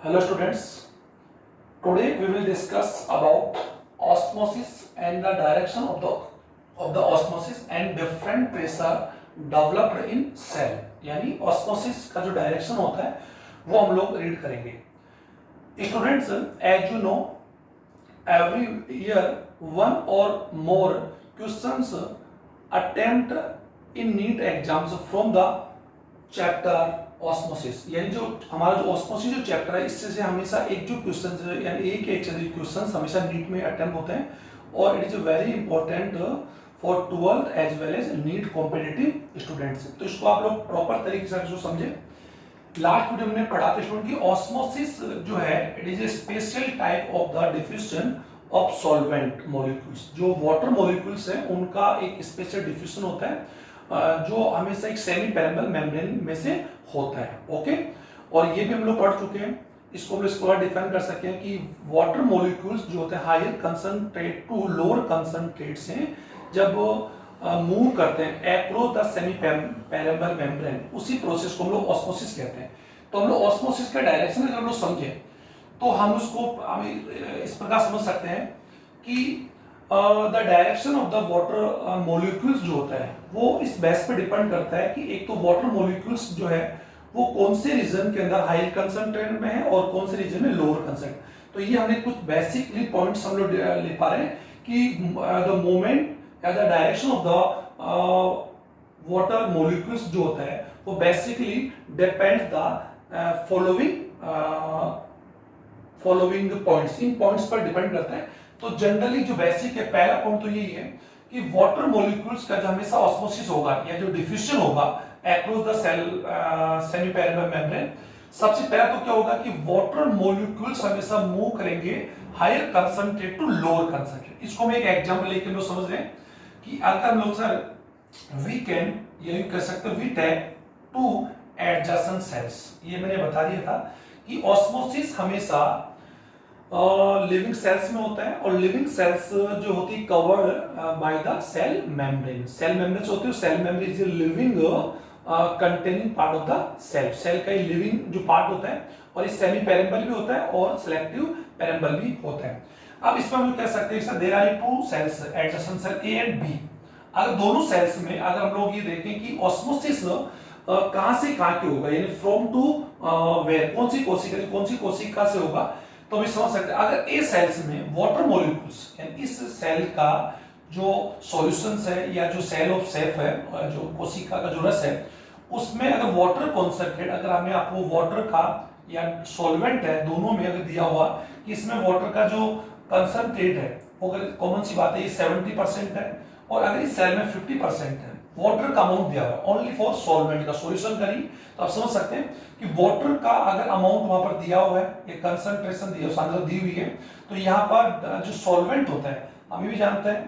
Hello students, today we will discuss about osmosis and the direction of the osmosis and different pressure developed in cell. यानी osmosis का जो direction होता है वो हम लोग रीड करेंगे. Students, as you know, every year one or more questions attempt in NEET exams from the chapter osmosis. यानी जो हमारा जो ऑस्मोसिस जो चैप्टर है इससे से हमेशा एक जो क्वेश्चन यानी एक से क्वेश्चन हमेशा नीट में अटेम्प्ट होते हैं और it is very important for 12th as well as NEET competitive students. तो इसको आप लोग प्रॉपर तरीके से जो समझे. लास्ट वीडियो में पढ़ा था स्टूडेंट की ऑस्मोसिस जो है it is A special type of the diffusion of solvent molecules. जो वाटर मॉलिक्यूल्स हैं उनका एक स्पेशल डिफ्यूजन होता है जो हमेशा एक सेमी पेरिमेबल मेम्ब्रेन में से होता है. ओके, और ये भी हम लोग पढ़ चुके हैं. इसको हम लोग डिफाइन कर सकते हैं कि वाटर मॉलिक्यूल्स जो होते हैं higher concentrate to lower concentrate से जब मूव करते हैं across the semi permeable membrane, उसी प्रोसेस को हम लोग ऑस्मोसिस कहते हैं. तो हम लोग ऑस्मोसिस का डायरेक्शन अगर हम लोग समझे तो हम उसको इस प्रकार समझ सकते हैं कि the direction of the water molecules जो होता है वो इस बेस पे डिपेंड करता है कि एक तो वाटर मॉलिक्यूल्स जो है वो कौन से रीजन के अंदर हाई कंसंट्रेट में है और कौन से रीजन में लोअर कंसंट्रेट. तो ये हमने कुछ बेसिकली पॉइंट्स हम लोग ले पा रहे हैं कि द मोमेंट या the direction of the water molecules जो होता है वो basically depends the following points. In points पर डिपेंड करता है. तो जनरली जो बेसिक है पहला पॉइंट तो यही है कि वाटर मॉलिक्यूल्स का जो हमेशा ऑस्मोसिस होगा या जो डिफ्यूजन होगा across the cell semi permeable membrane, सबसे पहला तो क्या होगा कि वाटर मॉलिक्यूल्स हमेशा मूव करेंगे higher concentrate to lower concentrate. इसको मैं एक एग्जांपल लेके लोग समझ रहे हैं कि अगर हम लोग सर वी कैन ये कह सकते हैं we take two adjacent cells. ये मैंने बता दिया था कि ऑस्मोसिस हमेशा लिविंग सेल्स में होता है और लिविंग सेल्स जो होती है covered by the cell membrane. Cell membrane होती है, cell membrane is living containing part of the cell. Cell का लिविंग जो पार्ट होता है और ये सेमी पेरिमेबल भी होता है और सिलेक्टिव पेरिमेबल भी होता है. अब इसमें हम कह सकते हैं sir there are two cells adjacent cell A and B. अगर दोनों सेल्स में अगर हम लोग ये देखें कि ऑस्मोसिस कहां से कहां की होगा यानी फ्रॉम टू वेयर, कौन सी कोशिका से होगा, तो हम समझ सकते हैं अगर ए सेल्स में वाटर मॉलिक्यूल्स यानी इस सेल का जो सॉल्यूशंस है या जो सेल ऑफ सेफ है जो कोशिका का जो रस है उसमें अगर वाटर कॉन्सेंट्रेट अगर हमें आपको वाटर का या सॉल्वेंट है दोनों में अगर दिया हुआ कि इसमें वाटर का जो कंसंट्रेट है वो अगर कॉमन सी बात है ये 70% है और अगर इस सेल में 50% है वाटर का अमाउंट दिया हुआ है ओनली फॉर सॉल्वेंट का सॉल्यूशन का नहीं, तो आप समझ सकते हैं कि वाटर का अगर अमाउंट वहां पर दिया हुआ है ये कंसंट्रेशन दिया सांद्रता दी हुई है तो यहाँ पर जो सॉल्वेंट होता है हम भी जानते हैं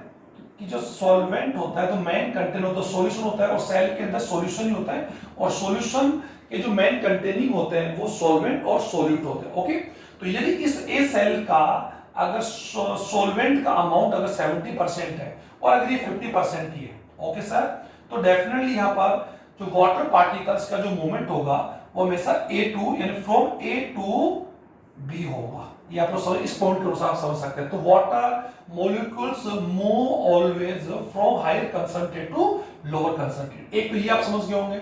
कि जो सॉल्वेंट होता है तो मेन कंटेन होता है सॉल्यूशन होता है और सेल के अंदर सॉल्यूशन ही होता है और सॉल्यूशन के जो मेन कंटेनिंग होते हैं वो सॉल्वेंट और सॉल्यूट होते हैं. ओके, तो यदि इस ए सेल का अगर सॉल्वेंट का अमाउंट अगर 70% है और अगर ये 50% ही है, ओके सर, तो डेफिनेटली यहाँ पर जो वाटर पार्टिकल्स का जो मूवमेंट होगा वो हमेशा A2 यानी फ्रॉम A टू B होगा. ये आप लोग इस पॉइंट के अनुसार समझ सकते हैं. तो water molecules move always from higher concentrate to lower concentrate. एक तो ये आप समझ गए होंगे.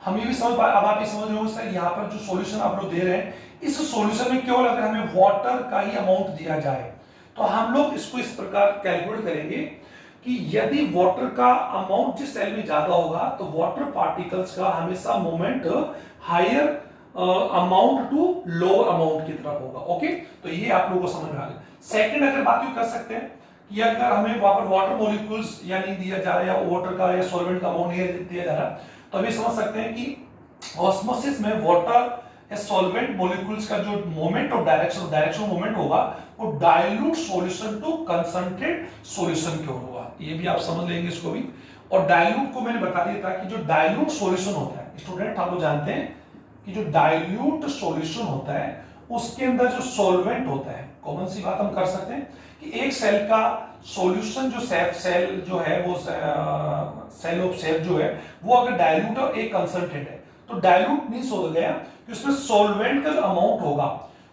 हम ये भी समझ पाए. अब आप ये समझ रहे होंगे सर यहाँ पर जो सॉल्यूशन आप लोग दे रहे हैं इस सॉल्यूशन में केवल अगर हमें वाटर का ही अमाउंट दिया जाए तो हम लोग इसको इस प्रकार कैलकुलेट करेंगे कि यदि वाटर का अमाउंट जिस सेल में ज्यादा होगा तो वाटर पार्टिकल्स का हमेशा movement higher amount to lower amount की तरफ होगा. ओके, तो ये आप लोगों को समझ में आ गया. सेकंड अगर बात यू कर सकते हैं कि अगर हमें वहां पर वाटर मॉलिक्यूल्स या नहीं दिया जा रहा है या वाटर का या सॉल्वेंट का अमाउंट नहीं दिया जा रहा तो हम ये समझ सकते हैं कि ऑस्मोसिस में वाटर या सॉल्वेंट मॉलिक्यूल्स का जो मोमेंट ऑफ डायरेक्शन मोमेंट होगा वो dilute solution to concentrate solution की ओर होगा. ये भी आप समझ लेंगे इसको भी. और डाइल्यूट को मैंने बता दिया था कि जो डाइल्यूट सॉल्यूशन होता है स्टूडेंट हम लोग जानते हैं कि जो डाइल्यूट सॉल्यूशन होता है उसके अंदर जो सॉल्वेंट होता है कॉमन सी बात हम कर सकते हैं कि एक सेल का सॉल्यूशन जो सेल जो है वो सेल ऑफ सेफ जो है वो अगर डाइल्यूट और एक कंसंट्रेट है तो डाइल्यूट मींस हो गया कि उसमें सॉल्वेंट का जो अमाउंट होगा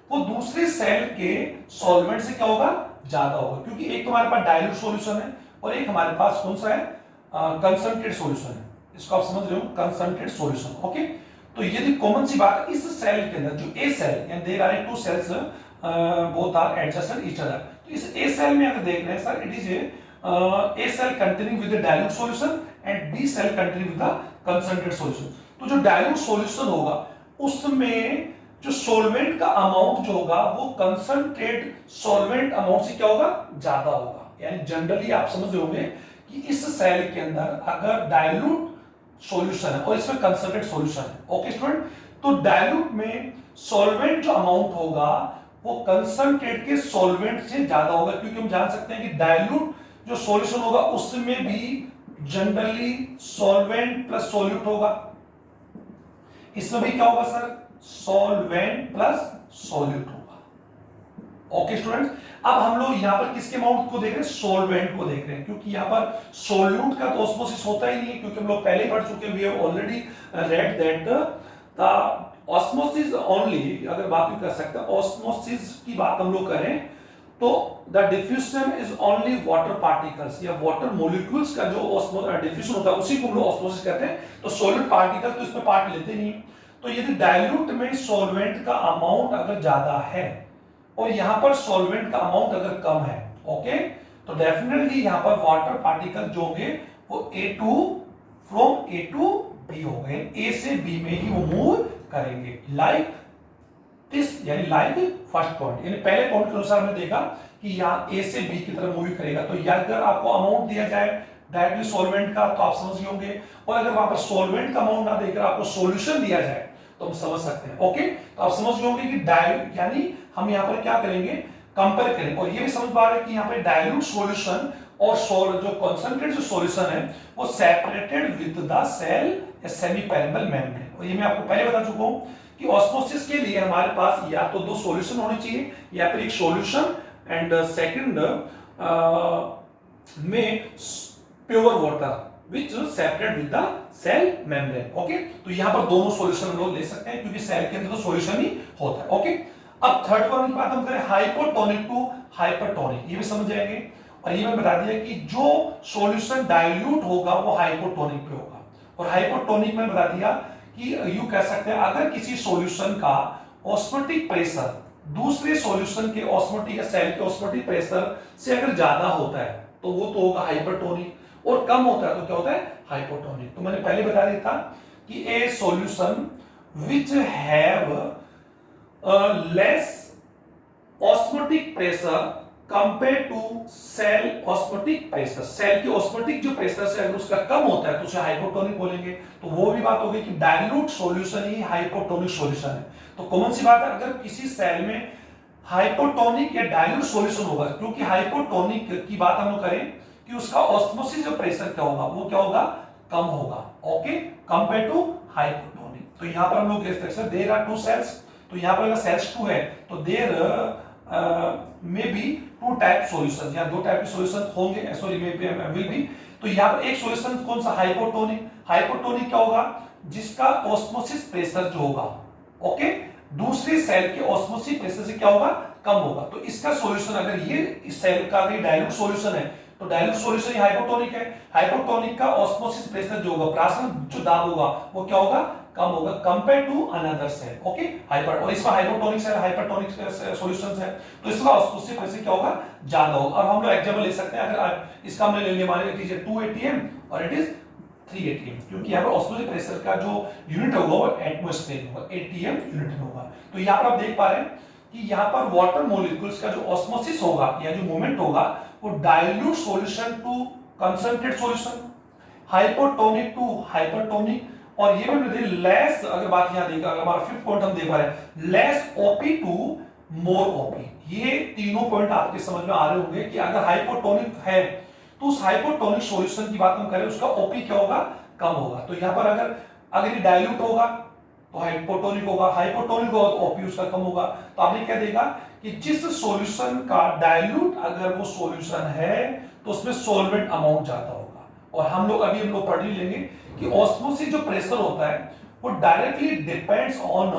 वो दूसरे सेल के सॉल्वेंट से क्या होगा, ज्यादा होगा, क्योंकि एक तो हमारे पास डाइल्यूट सॉल्यूशन है और एक हमारे पास कौन सा है, कंसंट्रेट सॉल्यूशन है। इसको आप समझ रहे हो, कंसंट्रेट सॉल्यूशन। ओके, तो यदि कॉमन सी बात है, इस सेल के अंदर जो A cell and there are two cells both are adjacent each other, तो इस ए सेल में अगर देख रहे हैं sir, it is a cell containing with the dilute solution and B cell containing with the concentrate solution. तो जो dilute solution होगा उसमें जो सॉल्वेंट का अमाउंट जो होगा वो कंसंट्रेट सॉल्वेंट अमाउंट से क्या होगा, ज्यादा होगा। यानी जनरली आप समझ रहे होंगे कि इस सेल के अंदर अगर डाइल्यूट सॉल्यूशन है और इसमें कंसंट्रेट सॉल्यूशन है, ओके स्टूडेंट, तो डाइल्यूट में सॉल्वेंट जो अमाउंट होगा वो कंसंट्रेट के सॉल्वेंट से ज्यादा होगा, क्योंकि हम जान सकते हैं कि डाइल्यूट जो सॉल्यूशन होगा उसमें भी जनरली सॉल्वेंट प्लस सॉल्यूट होगा। इसमें भी क्या होगा सर, सॉल्वेंट प्लस सॉल्यूट होगा। ओके स्टूडेंट्स, अब हम लोग यहां पर किसके अमाउंट को देख रहे हैं, सॉल्वेंट को देख रहे हैं, क्योंकि यहां पर सॉल्यूट का तो ऑस्मोसिस होता ही नहीं है, क्योंकि हम लोग पहले पढ़ चुके हैं, we have already read that the osmosis only, अगर बात भी कर सकते हैं ऑस्मोसिस की बात हम लोग करें तो the diffusion is only water particles या वाटर मॉलिक्यूल्स का जो डिफ्यूजन होता है उसी को हम लोग ऑस्मोसिस कहते हैं। तो सॉलिड पार्टिकल तो इसमें पार्ट लेते नहीं। तो यदि डाइल्यूट में सॉल्वेंट का अमाउंट अगर ज्यादा है और यहां पर सॉल्वेंट का अमाउंट अगर कम है, ओके, तो डेफिनेटली यहां पर वाटर पार्टिकल जो होंगे वो A2 from A to B हो गए, A से B में ही वो मूव करेंगे, लाइक दिस, यानी लाइक फर्स्ट पॉइंट, यानी पहले पॉइंट के अनुसार हमने देखा कि यहाँ A से B की तरफ मूव करेगा। तो या अगर आपको अमाउंट दिया जाए डायरेक्टली सॉल्वेंट का तो आप समझ होंगे, और अगर वहां पर सॉल्वेंट का अमाउंट ना देकर आपको सॉल्यूशन दिया जाए तो हम समझ सकते हैं। ओके, तो आप समझ होंगे कि डाइल्यूट, यानी हम यहाँ पर क्या करेंगे, कंपेयर करेंगे, और ये भी समझ पा रहे हैं कि यहाँ पे डाइल्यूट सॉल्यूशन और जो कंसंट्रेट जो सॉल्यूशन है वो separated with the cell semi permeable membrane. और ये मैं आपको पहले बता चुका हूं कि ऑस्मोसिस के लिए हमारे पास या तो दो सॉल्यूशन होने चाहिए या फिर एक सॉल्यूशन एंड सेकंड में pure water which separate with the cell membrane। Okay, तो यहां पर दोनों सॉल्यूशन हम लोग ले सकते हैं क्योंकि सेल के अंदर तो सॉल्यूशन ही होता है। ओके, अब थर्ड वन की बात हम करें, हाइपोटोनिक टू हाइपरटोनिक, ये भी समझ जाएंगे। और ये मैं बता दिया कि जो सॉल्यूशन डाइल्यूट होगा वो हाइपोटोनिक पे होगा, और हाइपोटोनिक में बता दिया कि यू कह सकते हैं अगर किसी सॉल्यूशन का ऑस्मोटिक प्रेशर दूसरे सॉल्यूशन के ऑस्मोटिक या सेल के ऑस्मोटिक प्रेशर से अगर ज्यादा होता है तो वो तो होगा हाइपरटोनिक, और कम होता है तो क्या होता है, हाइपोटोनिक। तो मैंने पहले बता दिया था कि a solution which have less osmotic pressure compare to cell osmotic pressure, cell के ऑस्मोटिक जो प्रेशर से अगर उसका कम होता है तो उसे हाइपोटोनिक बोलेंगे। तो वो भी बात होगी कि डाइल्यूट सॉल्यूशन ही हाइपोटोनिक सॉल्यूशन है। तो कॉमन सी बात है, अगर किसी सेल में हाइपोटोनिक या डाइल्यूट सॉल्यूशन होगा, क्योंकि हाइपोटोनिक की बात हम लोग करें कि उसका ऑस्मोसिस जो प्रेशर क्या होगा वो क्या होगा, कम होगा। Okay, compare to hypotonic. तो यहां पर हम लोग देख सकते हैं देयर आर टू सेल्स, तो यहां पर अगर सेल्स 2 है तो there may be two type solution, या दो टाइप के सॉल्यूशन होंगे, sorry may be will be. तो यहां पर एक सॉल्यूशन कौन सा, हाइपोटोनिक। हाइपोटोनिक क्या होगा, जिसका ऑस्मोसिस प्रेशर जो होगा, ओके, दूसरी सेल के ऑस्मोसिस प्रेशर से क्या होगा, कम होगा। तो इसका सॉल्यूशन अगर ये इस सेल का अगर डाइल्यूट सॉल्यूशन है तो डाइल्यूट सॉल्यूशन ही हाइपोटोनिक है। हाइपोटोनिक का ऑस्मोसिस प्रेशर जो होगा, प्राशन जो दाब होगा वो क्या होगा, कम होगा compare to another cell. Okay, hyper, और इसमें हाइपोटोनिक से हाइपरटोनिक सॉल्यूशंस है तो इसका ऑस्मोसिस प्रेशर क्या होगा, ज्यादा होगा। अब हम लोग एग्जांपल ले सकते हैं, अगर इसका हमने ले लिया, मान लीजिए 2 atm और इट इज 3 atm, क्योंकि यहाँ पर ऑस्मोसिस प्रेशर का जो यूनिट होगा वो एटमॉस्फेयर होगा, atm यूनिट में होगा। तो यहाँ पर आप देख पा रहे हैं कि यहाँ पर वाटर मॉलिक्यूल्स का जो ऑस्मोसिस होगा या जो मूवमेंट होगा वो dilute solution to concentrate solution, hypotonic to hypertonic, और ये भी लेस, अगर बात यहां देखा, अगर हमारा फिफ्थ पॉइंट हम देख पा रहे हैं, less OP to more OP. ये तीनों पॉइंट आपके समझ में आ रहे होंगे कि अगर हाइपोटोनिक है तो उस हाइपोटोनिक सॉल्यूशन की बात हम करें उसका ओपी क्या होगा, कम होगा। तो यहां पर अगर ये डाइल्यूट होगा तो हाइपोटोनिक होगा, हाइपोटोनिक होगा तो ओपी उसका कम होगा। तो आपने क्या देखा कि जिस सॉल्यूशन का डाइल्यूट अगर वो सॉल्यूशन है तो उसमें सॉल्वेंट अमाउंट ज्यादा होगा। और हम लोग पढ़ ही लेंगे कि ऑस्मोसिस जो प्रेशर होता है वो directly depends on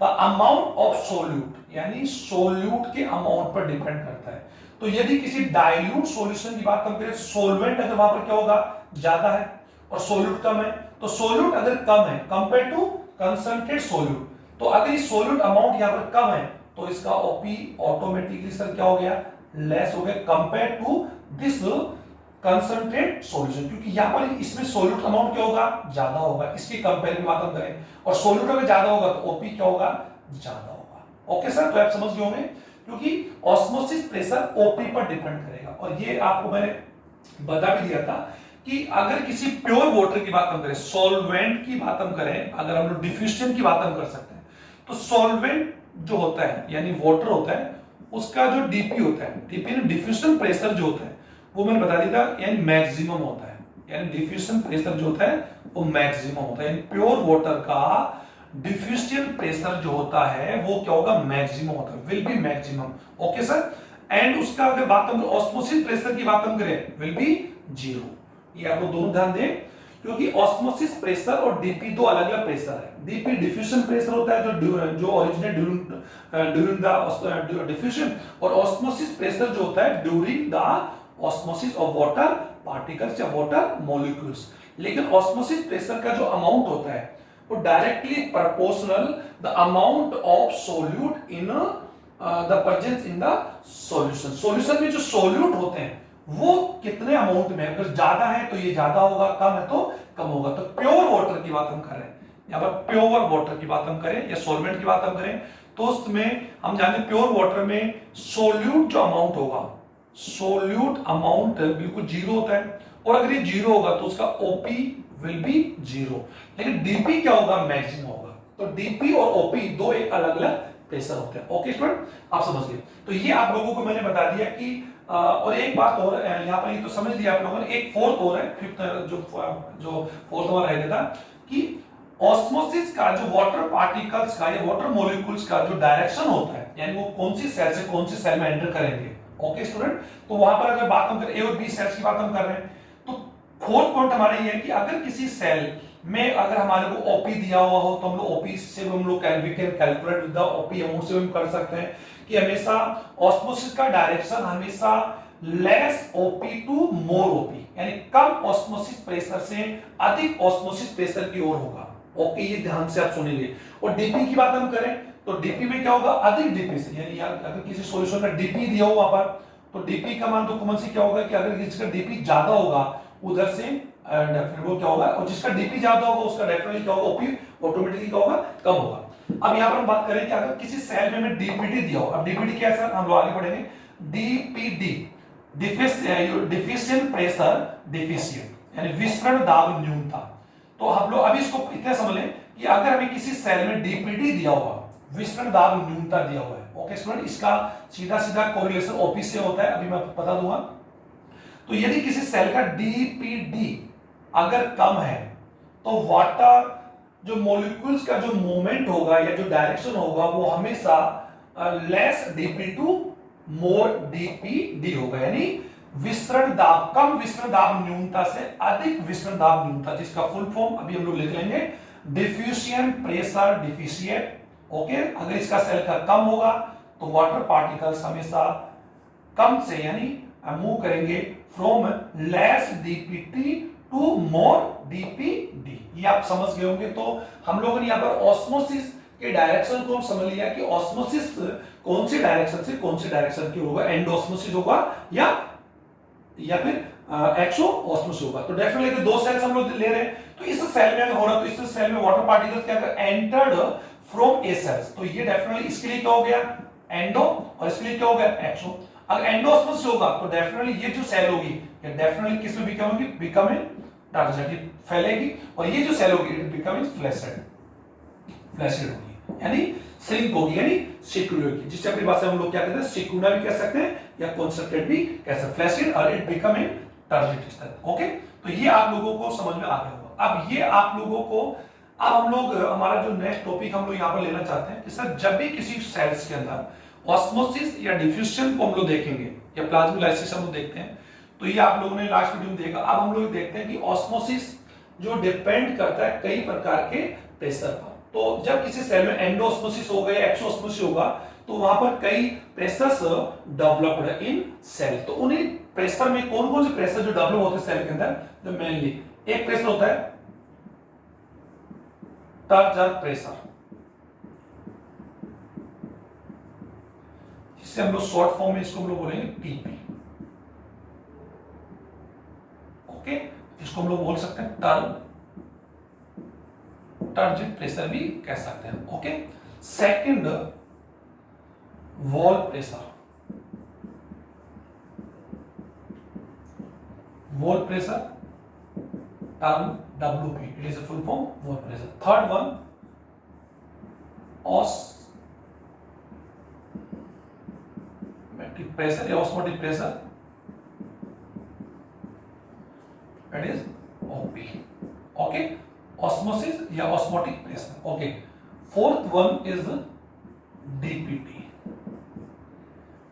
the amount of solute, यानी सोल्यूट के अमाउंट पर डिपेंड करता है। तो यदि किसी डाइल्यूट सॉल्यूशन की बात हम करें, सोलवेंट अगर वहां पर क्या होगा, ज्यादा है और सोल्यूट कम है, तो सोल्यूट अगर कम है कंपेयर टू कंसंट्रेट सोल्यूट, तो अगर ये सोल्यूट अमाउंट यहां पर कम है तो इसका ओपी ऑटोमेटिकली सर क्या हो गया, लेस हो गया compare to this concentrate solution, क्योंकि यहां पर इसमें सोल्यूट अमाउंट क्या होगा, ज्यादा होगा। इसकी कंपेयर की बात हम करें और सोल्यूट अगर ज्यादा होगा तो ओपी क्या होगा, ज्यादा होगा। ओके सर, तो आप समझ गए होंगे, क्योंकि ऑस्मोसिस प्रेशर ओपी पर डिपेंड करेगा। और ये आपको मैंने बता भी दिया था कि अगर किसी प्योर वाटर की बात हम करें, सॉल्वेंट की बात हम करें, अगर हम लोग डिफ्यूजन की बात हम कर सकते हैं, तो सॉल्वेंट जो होता है यानी वाटर होता है, उसका जो डीपी होता है, डीपी यानी डिफ्यूजन प्रेशर जो होता है, वो मैंने बता दिया था यानी मैक्सिमम होता है, यानी डिफ्यूजन प्रेशर जो होता है वो मैक्सिमम होता है, यानी प्योर वाटर का डिफ्यूजन प्रेशर जो होता है वो क्या होगा, मैक्सिमम होता है, will be maximum. Okay sir, and उसका अगर बात हम ऑस्मोसिस प्रेशर की बात हम करें, विल बी जीरो। ये आप लोग दोनों ध्यान दें, क्योंकि ऑस्मोसिस प्रेशर और डीपी दो अलग अलग प्रेशर है। डीपी डिफ्यूजन प्रेशर होता है जो ओरिजिनेट ड्यूरिंग द डिफ्यूजन, और ऑस्मोसिस प्रेशर जो होता है during the osmosis of water particles या वाटर मॉलिक्यूल्स। लेकिन ऑस्मोसिस प्रेशर का जो अमाउंट होता है वो directly proportional the amount of solute in the presence in the solution. Solution में जो सोल्यूट होते हैं वो कितने अमाउंट में, अगर ज्यादा है तो ये ज्यादा होगा, कम है तो कम होगा। तो प्योर वाटर की बात हम कर रहे हैं, यहाँ पर प्योर वाटर की बात हम करें या सॉल्वेंट की बात हम करें, तो उसमें हम जानते हैं प्योर वाटर में सोल्यूट जो अमाउंट होगा, सोल्यूट अमाउंट बिल्कुल जीरो होता है, और अगर ये जीरो होगा तो उसका ओपी विल बी जीरो। लेकिन डीपी क्या होगा, मैक्सिमम होगा। तो डीपी और ओपी दो एक अलग अलग प्रेशर होते हैं। ओके स्टूडेंट, आप समझ गए। तो ये आप लोगों को मैंने बता दिया कि और एक बात और यहाँ पर ये तो समझ लिया आप लोगों ने, एक फोर्थ और है, फिफ्थ जो फोर्थ वाला रह था कि ऑस्मोसिस का जो वाटर पार्टिकल्स का या वाटर मॉलिक्यूल्स का जो डायरेक्शन होता है, यानी वो कौन सी सेल से कौन सी सेल में एंटर करेंगे। ओके स्टूडेंट, तो वहां पर अगर बात हम करें ए और बी सेल्स की बात हम कर रहे हैं, तो फोर्थ पॉइंट हमारा ये है कि अगर किसी सेल में अगर हमारे को ओपी दिया हुआ हो तो हम लोग ओपी से हम लोग we can calculate with the OP amount से हम कर सकते हैं कि हमेशा ऑस्मोसिस का डायरेक्शन हमेशा less OP to more OP, यानी कम ऑस्मोसिस प्रेशर से अधिक ऑस्मोसिस प्रेशर की ओर होगा। ओके, ये ध्यान से आप सुनिए। और डीपी की बात हम करें तो डीपी में क्या होगा, अधिक डीपी से, यानी अगर किसी सॉल्यूशन का डीपी दिया हो वहां पर, तो डीपी का मान तो कॉमन से क्या होगा कि अगर किसी का डीपी ज्यादा होगा उधर से डेफिनेटली वो क्या होगा, और जिसका डीपी ज्यादा होगा उसका डेफिनेटली क्या होगा, ओपी ऑटोमेटिकली क्या होगा, कम होगा। अब यहां पर हम बात करें कि अगर किसी सेल में डीपीडी दिया हो, अब डीपीडी क्या है सर, हम लोग आगे पढ़ेंगे। डीपीडी डिफिशिएंट प्रेशर डिफिशिएंट, यानी विसरण दाब न्यूनता। तो हम लोग अभी इसको इतना समझ लें कि अगर हमें किसी सेल में डीपीडी दिया हुआ, विसरण दाब न्यूनता दिया हुआ है, ओके स्टूडेंट, इसका सीधा सीधा कोरिलेशन ओपी से होता है, अभी मैं बता दूंगा। तो यदि किसी सेल का डीपीडी अगर कम है तो वाटर जो मॉलिक्यूल्स का जो मूवमेंट होगा या जो डायरेक्शन होगा वो हमेशा less DP to more DPD होगा, यानी विसरण दाब, कम विसरण दाब न्यूनता से अधिक विसरण दाब न्यूनता, जिसका फुल फॉर्म अभी हम लोग लिख लेंगे, डिफ्यूजन प्रेशर डिफिशिएंट। ओके, अगर इसका सेल का कम होगा तो वाटर पार्टिकल्स हमेशा कम से यानी मूव करेंगे from less DPT to more DPD. ये आप समझ गए होंगे। तो हम लोगों ने यहाँ पर ऑस्मोसिस के डायरेक्शन को समझ लिया कि ऑस्मोसिस कौन सी डायरेक्शन से कौन सी डायरेक्शन की होगा, एंडोस्मोसिस होगा या फिर एक्सो ऑस्मोसिस होगा। तो डेफिनेटली दो सेल्स हम लोग ले रहे हैं, तो इस सेल में अगर हो रहा तो इस सेल में वाटर पार्टिकल्स क्या कर एंटर्ड फ्रॉम ए सेल्स, तो ये डेफिनेटली इसके लिए क्या हो गया, एंडो, और इसके लिए क्या हो गया, एक्सो। अगर एंडोस्मोसिस होगा तो डेफिनेटली ये जो सेल होगी ये डेफिनेटली किस में बिकम इन टारगेट फैलेगी, और ये जो सेल होगी इट बिकम इन फ्लैसिड होगी, यानी श्रिंक होगी, यानी सिकुड़ होगी, जिससे अपनी भाषा में हम लोग क्या कहते हैं, सिकुड़ना भी कह सकते हैं या कॉन्सेंट्रेट भी कह सकते हैं, फ्लैसिड, और it become in target. Okay, तो ये आप लोगों को समझ में आ गया होगा। अब ये आप लोगों को, अब हम लोग हमारा जो नेक्स्ट टॉपिक हम लोग यहाँ पर लेना चाहते हैं कि सर जब भी किसी सेल्स के अंदर ऑस्मोसिस या डिफ्यूजन को हम लोग देखेंगे या प्लाज्मोलाइसिस हम लोग देखते हैं, तो ये आप लोगों ने लास्ट वीडियो में देखा। अब हम लोग देखते हैं कि ऑस्मोसिस जो डिपेंड करता है कई प्रकार के प्रेशर पर। तो जब किसी सेल में एंडोस्मोसिस होगा या एक्सोस्मोसिस होगा तो वहां पर कई प्रेशर्स डेवलप्ड इन सेल। तो उन्हीं प्रेशर में कौन कौन से प्रेशर जो डेवलप होते हैं सेल के अंदर, जो मेनली एक प्रेशर होता है टर्जर प्रेशर, जिससे हम लोग शॉर्ट फॉर्म में इसको हम लोग बोलेंगे टीपी। ओके, इसको हम लोग बोल सकते हैं टर्जिट प्रेशर भी कह सकते हैं। Okay, second wall pressure, wall pressure term WP, it is a full form wall pressure. Third one osmotic pressure या osmotic pressure, it is OP। Okay, osmosis या osmotic pressure. Okay, fourth one is DPT।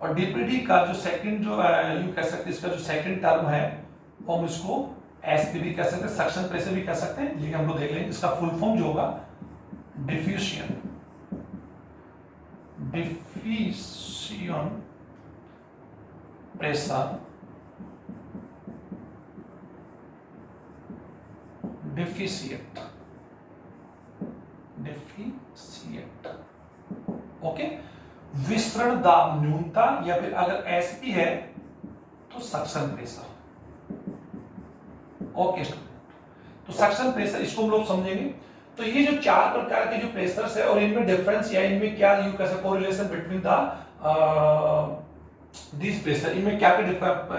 और DPT का जो second जो you कह सकते हैं, इसका जो सेकंड टर्म है वो हम इसको SP भी कह सकते हैं, सक्शन प्रेशर भी कह सकते हैं, लेकिन हम लोग देख लेंगे इसका फुल फॉर्म जो होगा डिफ्यूजन प्रेशर, डिफिशिएंट। ओके, विसरण दाब न्यूनता, या फिर अगर SP है तो सक्शन प्रेशर। ओके, तो सक्शन प्रेशर इसको हम लोग समझेंगे। तो ये जो चार प्रकार के जो प्रेशर्स है और इनमें डिफरेंस या इनमें क्या यू कैसे correlation between the this pressure, इनमें क्या क्या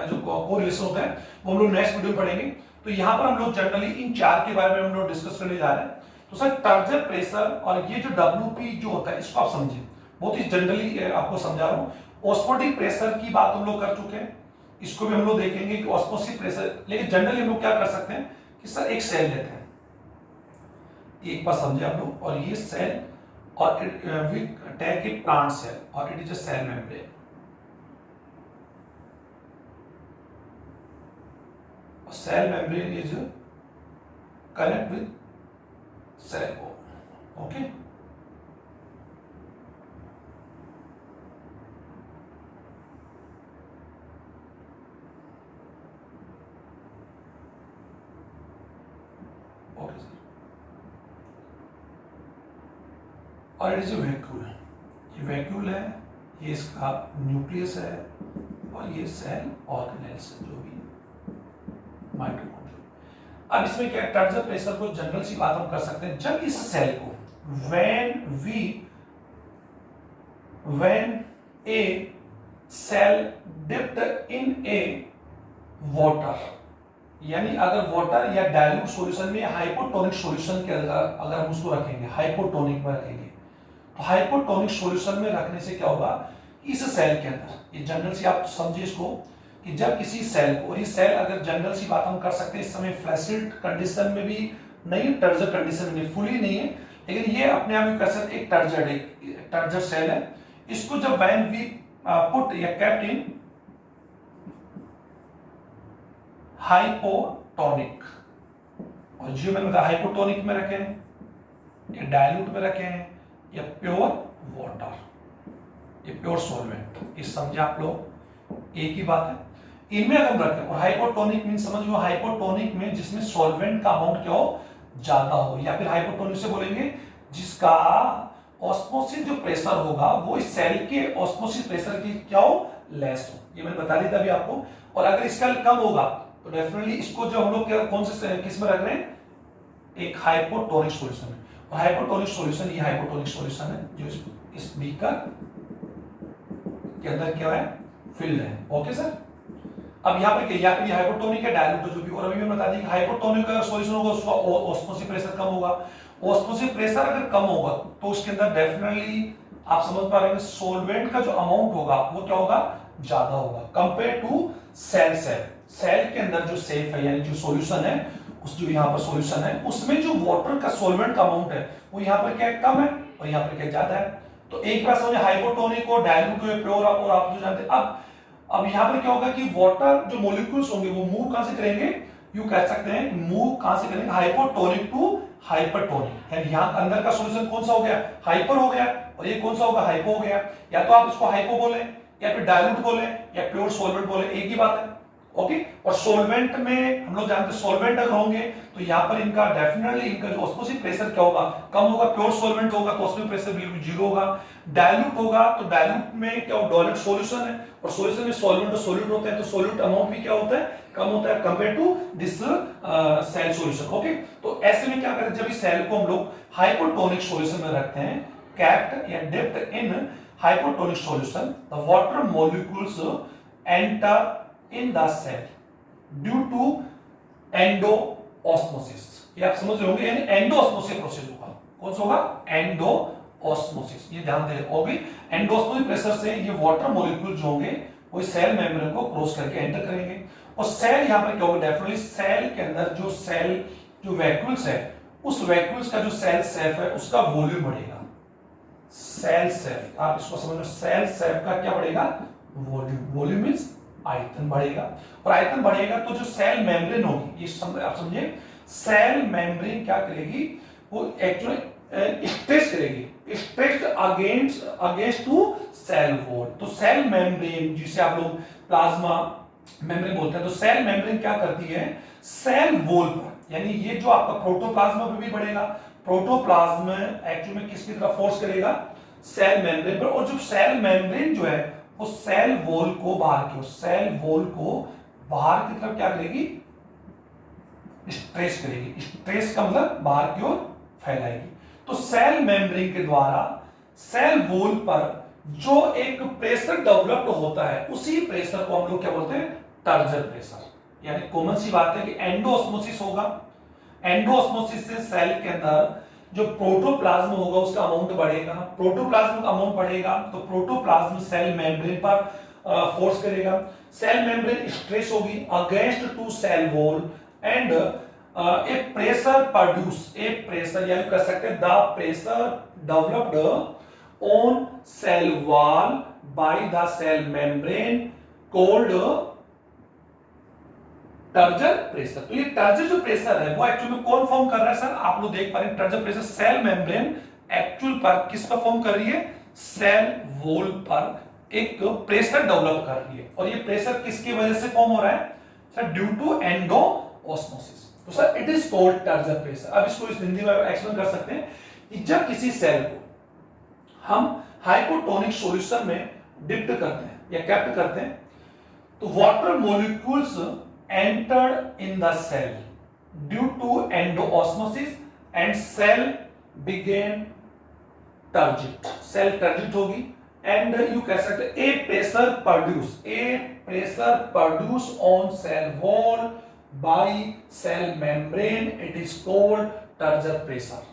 जो कोरिलेशन होता है वो हम लोग नेक्स्ट वीडियो में पढ़ेंगे। तो यहाँ पर हम लोग जनरली इन चार के बारे में हम लोग डिस्कस करने जा रहे हैं। तो सर टर्जर प्रेशर और ये जो WP जो होता है इसको आप समझिए, बहुत ही जनरली आपको समझा रहा हूँ। ऑस्मोटिक प्रेशर की बात हम लोग कर चुके हैं, इसको भी हम लोग देखेंगे कि ऑस्मोसिस प्रेशर। लेकिन जनरली हम लोग क्या कर सकते हैं कि सर एक सेल लेते हैं, एक बार समझे आप लोग, और ये सेल और we take a plant cell और it is a cell membrane. Cell membrane is connect with cell wall. Okay, और इट इज वैक्यूल। ये वैक्यूल है, ये इसका न्यूक्लियस है, और ये सेल ऑर्गेनेल्स है जो भी माइटोकॉन्ड्रिया। अब इसमें क्या टर्जर प्रेशर को जनरल सी बात हम कर सकते हैं, जब इस सेल को when a cell dipped in a water, यानी अगर वाटर या डाइल्यूट सॉल्यूशन में हाइपोटोनिक सॉल्यूशन के अगर हम उसको रखेंगे, हाइपोटोनिक में रखेंगे, तो हाइपोटोनिक सॉल्यूशन में रखने से क्या होगा, इस सेल के अंदर, ये जनरल सी आप समझिए इसको, कि जब किसी सेल को, और ये सेल अगर जनरल सी बात हम कर सकते हैं इस समय फ्लैसिड कंडीशन में भी नहीं, टर्जर कंडीशन में फुली नहीं है, लेकिन ये अपने आप में कर सकते एक टर्जर सेल है। इसको जब व्हेन वी पुट या केप्ट इन हाइपोटोनिक, और जो मैंने बताया हाइपोटोनिक में रखे हैं या डाइल्यूट में रखे हैं या प्योर वाटर, ये प्योर सॉल्वेंट, ये समझे आप लोग, एक ही बात है। इनमें अगर हम रखें, और हाइपोटोनिक मीन समझ लो हाइपोटोनिक में जिसमें सॉल्वेंट का अमाउंट क्या हो, ज्यादा हो, या फिर हाइपोटोनिक से बोलेंगे जिसका ऑस्मोसिस जो प्रेशर होगा वो इस सेल के ऑस्मोसिस प्रेशर की क्या हो, लेस हो। ये मैंने बता दिया था अभी आपको। और अगर इसका कम होगा तो डेफिनेटली इसको जो हम लोग कौन से किस में रख रहे हैं, एक हाइपोटोनिक सॉल्यूशन में। और हाइपोटोनिक सॉल्यूशन, ये हाइपोटोनिक सॉल्यूशन है जो इस बीकर के अंदर क्या है, फिल्ड है। ओके सर, अब यहाँ पे क्या, या हाइपोटोनिक है डाइल्यूट जो भी, और अभी मैं बता दी कि हाइपोटोनिक का सॉल्यूशन होगा उसका ऑस्मोसिस प्रेशर कम होगा। ऑस्मोसिस प्रेशर अगर कम होगा तो उसके अंदर डेफिनेटली आप समझ पा रहे हैं सॉल्वेंट का जो अमाउंट होगा वो क्या होगा, ज्यादा होगा कंपेयर टू सेल के अंदर जो सेफ है, यानी जो सॉल्यूशन है, उस जो यहाँ पर सॉल्यूशन है उसमें जो वाटर का सॉल्वेंट का अमाउंट है वो यहाँ पर क्या कम है और यहाँ पर क्या ज्यादा है। तो एक बार समझे हाइपोटोनिक और डाइल्यूट को प्योर, और आप जो जानते हैं। अब यहाँ पर क्या होगा कि वाटर जो मॉलिक्यूल्स होंगे वो मूव कहां से करेंगे, यू कह सकते हैं मूव कहां से करेंगे, हाइपोटोनिक टू हाइपरटोनिक, यानी यहां अंदर का सॉल्यूशन कौन सा हो गया, हाइपर हो गया, और ये कौन सा होगा, हाइपो हो गया। या तो आप इसको हाइपो बोले, या फिर डायलूट बोले, या प्योर सॉल्वेंट बोले, एक ही बात है। ओके, और सॉल्वेंट में हम लोग जानते हैं सॉल्वेंट अगर होंगे तो यहाँ पर इनका डेफिनेटली इनका जो ऑस्मोसिस प्रेशर क्या होगा, कम होगा। प्योर सॉल्वेंट होगा तो उसमें प्रेशर बिल्कुल जीरो होगा। डायलूट होगा तो डायलूट में क्या होगा, डायलूट सॉल्यूशन है, और सॉल्यूशन में सॉल्वेंट और सॉल्यूट होते हैं, तो सॉल्यूट अमाउंट भी क्या होता है, कम होता है compare to this cell solution. Okay, तो ऐसे में क्या करें, जब इस सेल को हम लोग हाइपोटोनिक सॉल्यूशन में रखते हैं, कैप्ट या dipped in hypotonic solution, the water molecules enter in the cell due to endosmosis. ये आप समझ रहे होंगे, यानी एंडोऑस्मोसिस प्रोसेस होगा। कौन सा होगा, एंडोऑस्मोसिस, ये ध्यान दे होगी। एंडोऑस्मोसिस प्रेशर से ये वाटर मॉलिक्यूल जो होंगे वो सेल मेम्ब्रेन को क्रॉस करके एंटर करेंगे, और सेल यहाँ पर क्या होगा, डेफिनेटली सेल के अंदर जो सेल जो वैक्यूल्स है, उस वैक्यूल्स का जो सेल सेफ है उसका वॉल्यूम बढ़ेगा। सेल सेफ, आप इसको समझो, सेल सेफ का क्या बढ़ेगा, वॉल्यूम। वॉल्यूम मींस आयतन बढ़ेगा, और आयतन बढ़ेगा तो जो सेल मेम्ब्रेन होगी, ये आप समझे, सेल मेम्ब्रेन क्या करेगी, वो एक्चुअली स्ट्रेच करेगी, stretch against to cell wall. तो सेल मेम्ब्रेन जिसे आप लोग प्लाज्मा मेम्ब्रेन बोलते हैं, तो सेल मेम्ब्रेन क्या करती है, सेल वॉल पर, यानी ये जो आपका प्रोटोप्लाज्मा पे भी बढ़ेगा, प्रोटोप्लाज्म एक्चुअली में किसकी तरफ फोर्स करेगा, सेल मेम्ब्रेन पर, और जो सेल मेम्ब्रेन जो है वो सेल वॉल को बाहर की, सेल वॉल को बाहर की तरफ क्या करेगी, स्ट्रेच करेगी। स्ट्रेच का मतलब बाहर की ओर फैलाएगी। तो सेल मेम्ब्रेन के द्वारा सेल वॉल पर जो एक प्रेशर डेवलप्ड होता है, उसी प्रेशर को हम लोग क्या बोलते हैं, टर्जर प्रेशर। यानी कॉमन सी बात है कि एंडोऑस्मोसिस होगा, एंडोऑस्मोसिस से सेल के अंदर जो प्रोटोप्लाज्म होगा उसका अमाउंट बढ़ेगा, प्रोटोप्लाज्म का अमाउंट बढ़ेगा तो प्रोटोप्लाज्म सेल मेम्ब्रेन पर फोर्स करेगा, सेल मेम्ब्रेन स्ट्रेच होगी against to cell wall, and a pressure produce, a pressure या कह सकते हैं the pressure developed on cell wall by the cell membrane called turgor pressure. तो ये टर्जर जो प्रेशर है वो एक्चुअली में कौन फॉर्म कर रहा है सर, आप लोग देख पा रहे हैं, टर्जर प्रेशर सेल मेम्ब्रेन एक्चुअल पर किस पर फॉर्म कर रही है, सेल वॉल पर एक प्रेशर डेवलप कर रही है, और ये प्रेशर किसकी वजह से फॉर्म हो रहा है सर, ड्यू टू एंडोऑस्मोसिस। तो sir it is called turgor pressure. अब इसको इस हिंदी में एक्सप्लेन कर सकते हैं कि जब किसी सेल को हम हाइपोटोनिक सॉल्यूशन में डिप्ट करते हैं या कैप्ट करते हैं, तो water molecules entered in the cell due to endoosmosis and cell began turgid, cell turgid होगी, and you कह सकते a pressure produce on cell wall by cell membrane, it is called turgor pressure।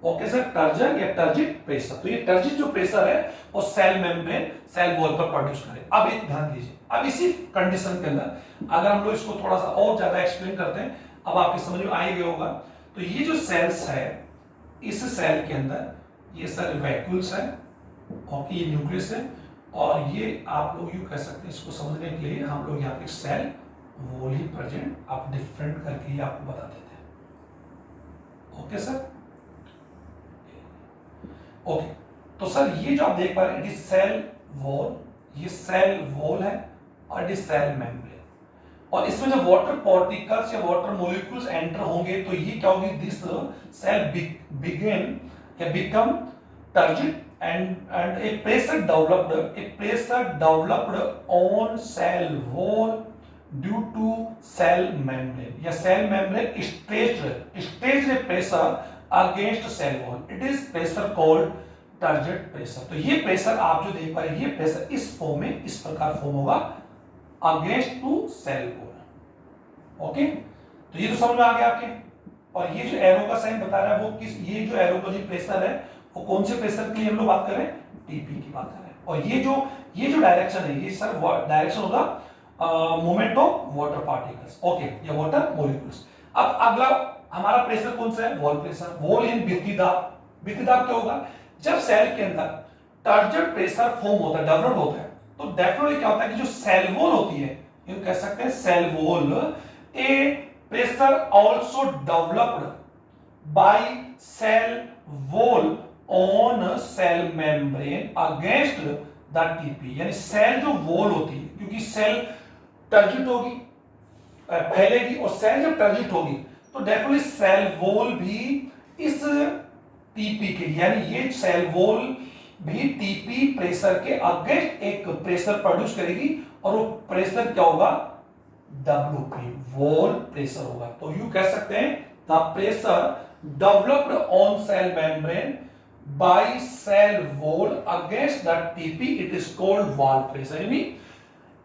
Okay sir, turgor या turgid pressure. तो ये turgid जो pressure है वो cell membrane cell wall पर प्रोड्यूस करे। अब एक ध्यान दीजिए, अब इसी कंडीशन के अंदर अगर हम लोग इसको थोड़ा सा और ज्यादा एक्सप्लेन करते हैं, अब आपकी समझ में आ ही गया होगा। तो ये जो सेल्स है, इस सेल के अंदर ये सर वैक्यूल्स है, और ये न्यूक्लियस है, और ये आप लोग यूं कह सकते हैं, इसको समझने के लिए हम लोग यहाँ पे सेल वॉल ही प्रेजेंट आप डिफरेंट करके ही आपको बता देते हैं। Okay sir, okay. तो सर ये जो आप देख पा रहे हैं, इट इज सेल वॉल, ये सेल वॉल है, और इट इज सेल मेम्ब्रेन, और इसमें जब वाटर पार्टिकल्स या वाटर मॉलिक्यूल्स एंटर होंगे तो ये क्या होगी, दिस सेल बिगिन या become turgid and a pressure developed on cell wall due to cell membrane या cell membrane stretched pressure against cell wall, it is pressure called turgid pressure। तो ये pressure आप जो देख पा रहे हैं, ये प्रेशर इस फॉर्म में इस प्रकार फॉर्म होगा against to cell wall. Okay, तो ये तो समझ में आ गया आपके। और ये जो एरो का साइन बता रहा है वो किस, ये जो एरो का जो प्रेशर है वो कौन से प्रेशर के लिए हम लोग बात कर रहे हैं, टीपी की बात कर रहे हैं। और ये जो डायरेक्शन है, ये सर डायरेक्शन होगा movement of water particles, okay, या वाटर मॉलिक्यूल्स। अब अगला हमारा प्रेशर कौन सा है, वॉल प्रेशर। वॉल इन भित्तिदाब, भित्तिदाब क्या होगा, जब सेल के अंदर टर्जिड प्रेशर फॉर्म होता है, डेवलप होता है, तो डेफिनेटली क्या होता है कि जो सेल वॉल होती है, ये कह सकते हैं cell wall, a pressure also developed by cell wall on cell membrane against the TP, यानी सेल जो वॉल होती है, क्योंकि सेल टर्जिट होगी, फैलेगी, और सेल जब टर्जिट होगी तो डेफिनेटली सेल वॉल भी इस टीपी के, यानी ये सेल वॉल भी टीपी प्रेशर के अगेंस्ट एक प्रेशर प्रोड्यूस करेगी, और वो प्रेशर क्या होगा, WP, वॉल प्रेशर होगा। तो यू कह सकते हैं the pressure developed on cell membrane by cell wall against the TP, it is called wall pressure. यानी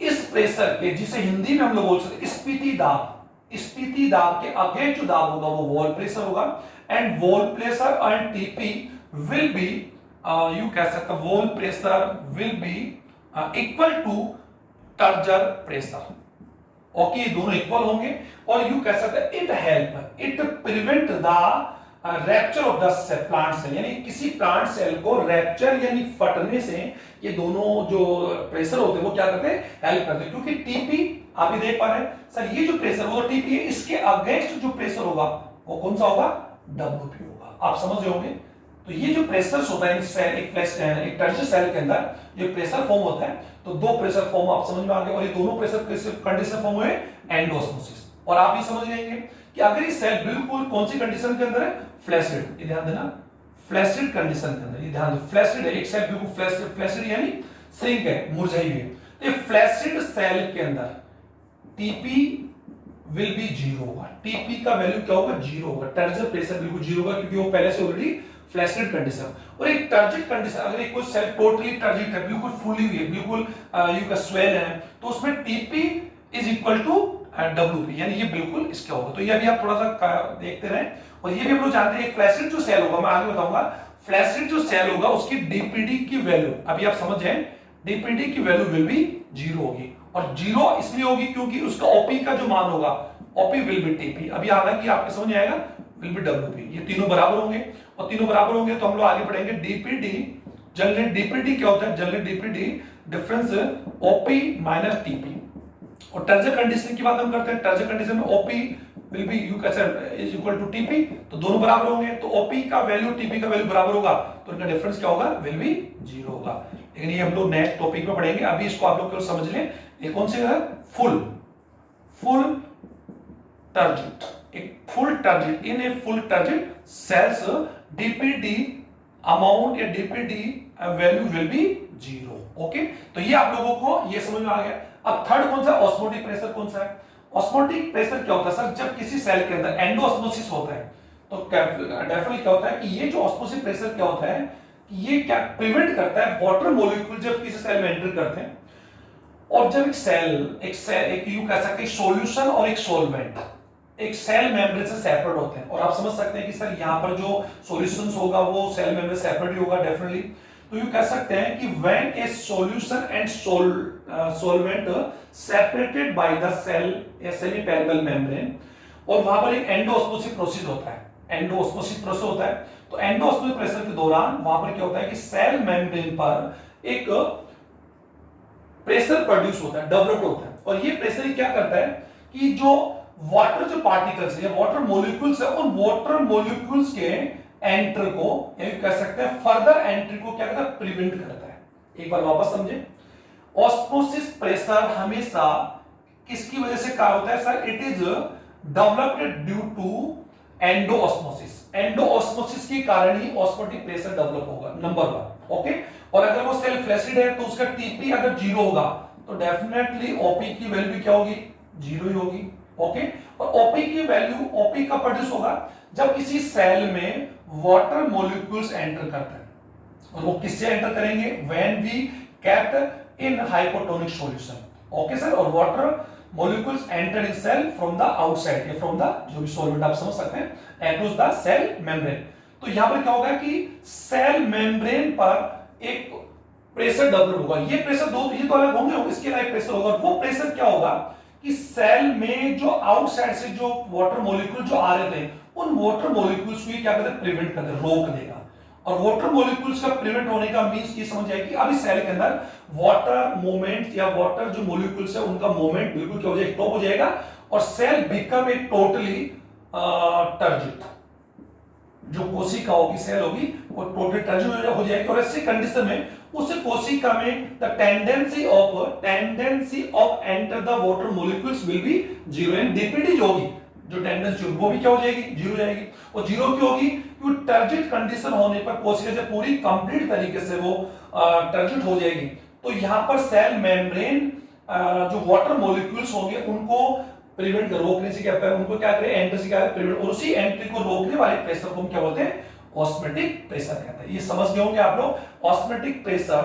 इस प्रेशर के, जिसे हिंदी में हम लोग बोल सकते स्फीति दाब, स्फीति दाब के अगेंस्ट जो दाब होगा वो वॉल प्रेशर होगा, and wall pressure and TP will be, you कह सकते wall pressure will be equal to turgor pressure. Okay, ये दोनों इक्वल होंगे, और यू कह सकते it help, it prevent the rupture of the plant cell, यानी किसी प्लांट सेल को रैप्चर यानी फटने से ये दोनों जो प्रेशर होते हैं वो क्या करते हैं, हेल्प करते हैं। क्योंकि टीपी आप ही देख पा रहे हैं सर, ये जो प्रेशर वो टीपी है, इसके अगेंस्ट जो प्रेशर होगा वो कौन सा होगा, WP होगा। आप समझ रहे होंगे। तो ये जो प्रेशर होता है सेल, एक टर्जर सेल के अंदर जो प्रेशर फॉर्म होता है, तो दो प्रेशर फॉर्म आप समझ में आ गए, और ये दोनों प्रेशर कंडीशन फॉर्म हुए एंडोस्मोसिस। और आप ये समझ जाएंगे कि अगर ये सेल बिल्कुल कौन सी कंडीशन के अंदर है, फ्लैसिड, ये ध्यान देना, फ्लैसिड कंडीशन के अंदर, ये ध्यान दो, फ्लैसिड है, एक सेल बिल्कुल फ्लैसिड, फ्लैसिड यानी श्रिंक है, मुरझाई हुई है। तो ये फ्लैसिड सेल के अंदर टीपी विल बी 0 होगा, टीपी का वैल्यू क्या होगा, 0 होगा, टर्जर प्रेशर बिल्कुल 0 होगा, क्योंकि वो पहले से ऑलरेडी फ्लैसिड कंडीशन। और एक टर्जिट कंडीशन, अगर एक कोई सेल टोटली टर्जिट है, बिल्कुल फुली हुई है, बिल्कुल यू का स्वेल है, तो उसमें TP is equal to WP, यानी ये बिल्कुल इसका होगा। तो ये अभी आप थोड़ा सा देखते रहें, और ये भी हम लोग जानते हैं फ्लैसिड जो सेल होगा, मैं आगे बताऊंगा, फ्लैसिड जो सेल होगा उसकी DPD की वैल्यू, अभी आप समझ जाए, DPD की वैल्यू विल बी 0 होगी, और 0 इसलिए होगी क्योंकि उसका OP का जो मान होगा, OP विल बी TP। अभी हालांकि आपके समझ में आएगा, विल बी WP, ये तीनों बराबर होंगे, और तीनों बराबर होंगे तो हम लोग आगे बढ़ेंगे। DPD जनरली, DPD क्या होता है, generally DPD difference OP minus TP। और टर्जर कंडीशन की बात हम करते हैं, टर्जर कंडीशन में OP विल बी यू कैसे इज इक्वल टू TP, तो दोनों बराबर होंगे, तो OP का वैल्यू TP का वैल्यू बराबर होगा, तो इनका डिफरेंस क्या होगा, विल बी 0 होगा। लेकिन ये हम लोग नेक्स्ट टॉपिक में पढ़ेंगे, अभी इसको आप लोग केवल समझ लें, ये कौन से है, फुल टर्जिट, एक full turgid, in a full turgid cells DPD amount या DPD value will be 0। Okay, तो ये आप लोगों को ये समझ में आ गया। अब थर्ड कौन सा, ऑस्मोटिक प्रेशर कौन सा है। ऑस्मोटिक प्रेशर क्या होता है सर, जब किसी सेल के अंदर एंडोऑस्मोसिस होता है, तो डेफिनेटली क्या होता है कि ये जो ऑस्मोसिस प्रेशर क्या होता है, ये क्या प्रिवेंट करता है वाटर मॉलिक्यूल जब किसी सेल में एंटर करते हैं, और जब एक यू कह सकते हैं सॉल्यूशन और एक सॉल्वेंट एक सेल मेम्ब्रेन से सेपरेट होते हैं, और आप समझ सकते हैं कि सर यहाँ पर जो सॉल्यूशंस होगा वो सेल मेम्ब्रेन सेपरेट ही होगा डेफिनेटली। तो यू कह सकते हैं कि when a solution and solvent separated by the cell semi parallel membrane, और वहां पर एक एंडोऑस्मोसिस प्रोसेस होता है, एंडोऑस्मोसिस प्रोसेस होता है। तो एंडोऑस्मोसिस प्रेशर के दौरान वहां पर क्या होता है कि सेल मेम्ब्रेन पर एक प्रेशर प्रोड्यूस होता है, डेवलप होता है, और ये प्रेशर क्या करता है कि जो वाटर जो पार्टिकल्स है, वाटर मॉलिक्यूल्स है, उन वाटर मॉलिक्यूल्स के एंटर को, या कह सकते हैं फर्दर एंट्री को क्या करता है, प्रिवेंट करता है। एक बार वापस समझे, ऑस्मोसिस प्रेशर हमेशा किसकी वजह से क्या होता है sir, it is developed due to endoosmosis, endoosmosis के कारण ही ऑस्मोटिक प्रेशर डेवलप होगा, नंबर 1। ओके, और अगर वो सेल फ्लैसिड है तो उसका टीपी अगर 0 होगा तो डेफिनेटली ओपी की वैल्यू क्या होगी, 0 ही होगी। ओके, और ओपी की वैल्यू, ओपी का प्रोड्यूस होगा जब किसी सेल में वाटर मॉलिक्यूल्स एंटर करते हैं, और वो किससे एंटर करेंगे, when we kept in hypotonic solution. Okay sir, और water molecules enter in cell from the outside, या फ्रॉम द जो भी सॉल्वेंट आप समझ सकते हैं, अक्रॉस द सेल मेम्ब्रेन। तो यहां पर क्या होगा कि सेल मेम्ब्रेन पर एक प्रेशर डेवलप होगा, ये प्रेशर दो ये तो अलग होंगे, इसके अलावा प्रेशर होगा, और वो प्रेशर क्या होगा कि सेल में जो आउटसाइड से जो वाटर मॉलिक्यूल जो आ रहे थे, उन वाटर मॉलिक्यूल्स को क्या करते हैं, प्रिवेंट करते हैं, रोक देगा। और वाटर मॉलिक्यूल्स का प्रिवेंट होने का मींस ये समझ जाए कि अभी सेल के अंदर वाटर मूवमेंट या वाटर जो मॉलिक्यूल्स है उनका मूवमेंट बिल्कुल क्या हो जाएगा, स्टॉप हो जाएगा, और cell become a totally turgid. जो कोशिका होगी, सेल होगी, वो टोटली टर्जिट हो जाएगी। और ऐसी कंडीशन में उस कोशिका में the tendency of enter the water molecules will be zero. And DPD जो होगी, जो टेंडेंसी होगी, वो भी क्या हो जाएगी, जीरो हो जाएगी। और जीरो क्यों होगी, क्योंकि टर्जिट कंडीशन होने पर कोशिका जब पूरी कंप्लीट तरीके से वो टर्जिट हो जाएगी, तो यहां पर सेल मेम्ब्रेन जो वाटर मॉलिक्यूल्स होंगे उनको प्रिवेंट कर, रोकने से क्या है, उनको क्या करे, एंट्री से क्या है, प्रिवेंट। और उसी एंट्री को रोकने वाले प्रेशर को हम क्या बोलते हैं, ऑस्मोटिक प्रेशर कहते हैं। ये समझ गए होंगे आप लोग। ऑस्मोटिक प्रेशर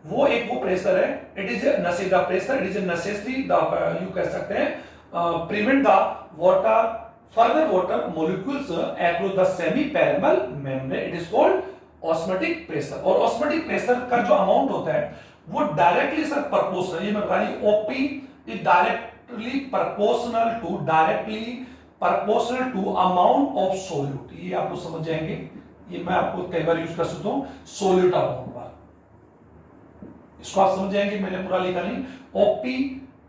वो प्रेशर है, it is the pressure, it is necessary you कह सकते हैं prevent the water further water molecules across the semi parallel membrane, it is called osmotic pressure. और ऑस्मोटिक प्रेशर का जो अमाउंट होता है वो डायरेक्टली सर प्रोपोर्शनल, ये मैं बता रही, OP is directly proportional to amount of solute. ये आप लोग समझ जाएंगे, ये मैं आपको कई बार यूज कर सकता हूं, सोल्यूट अमाउंट पर, इसको आप समझ जाएंगे, मैंने पूरा लिखा नहीं। OP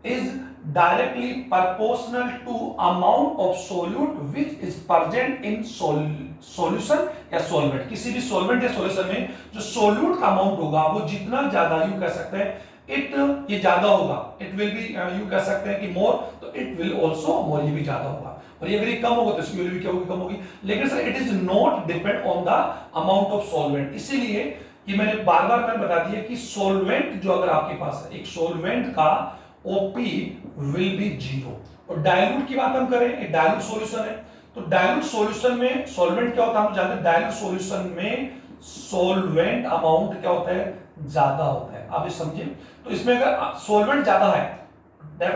is directly proportional to amount of solute which is present in solution या सॉल्वेंट। किसी भी सॉल्वेंट या सॉल्यूशन में जो सोल्यूट का अमाउंट होगा वो जितना ज्यादा, यू कह सकते हैं ये ज्यादा होगा, इट विल बी, यू कह सकते हैं कि मोर, तो इट विल आल्सो मोर, ये भी ज्यादा होगा। और ये अगर ये कम होगा तो इसकी वैल्यू क्या होगी, कम होगी। लेकिन sir it is not depend on the amount of solvent. इसीलिए ये मैंने बार-बार बता दिया कि सॉल्वेंट जो अगर आपके पास है, एक सॉल्वेंट का ओपी विल बी जीरो। और डाइल्यूट की बात हम करें, एक डाइल्यूट सॉल्यूशन है, तो डाइल्यूट सॉल्यूशन में सॉल्वेंट क्या होता है हम जानते हैं, डाइल्यूट सॉल्यूशन में सॉल्वेंट अमाउंट क्या होता है, ज्यादा होता है। आप ये समझिए, तो इसमें अगर सॉल्वेंट ज्यादा है,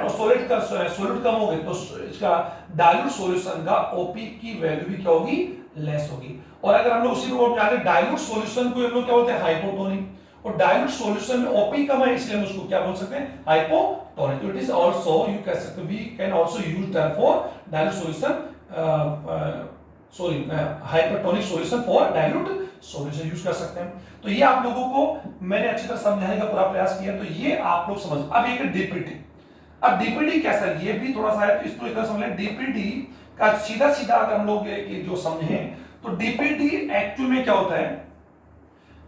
सोलिड का सोल्यूट कम हो गए, तो इसका डाइल्यूट सॉल्यूशन का ओपी की वैल्यू भी क्या होगी, लेस होगी। और अगर हम लोग उसी को जानते हैं, डाइल्यूट सॉल्यूशन को हम लोग क्या बोलते हैं, हाइपोटोनिक। और डाइल्यूट सॉल्यूशन में ओपी कम है, इसलिए हम उसको क्या बोल सकते हैं, हाइपोटोनिक। तो इट इज आल्सो, यू कह सकते हो, we can also use term for dilute solution, hypotonic solution for dilute solution use कर सकते हैं। तो ये आप लोगों को मैंने अच्छी तरह समझाने का पूरा प्रयास किया, तो ये आप लोग समझ। अब एक डीपीटी, अब डीपीटी कैसा है, ये भी थोड़ा सा है, तो इसको इतना समझ लें। डीपीटी का सीधा अगर हम लोग ये जो समझे, तो डीपीटी एक्चुअल में क्या होता है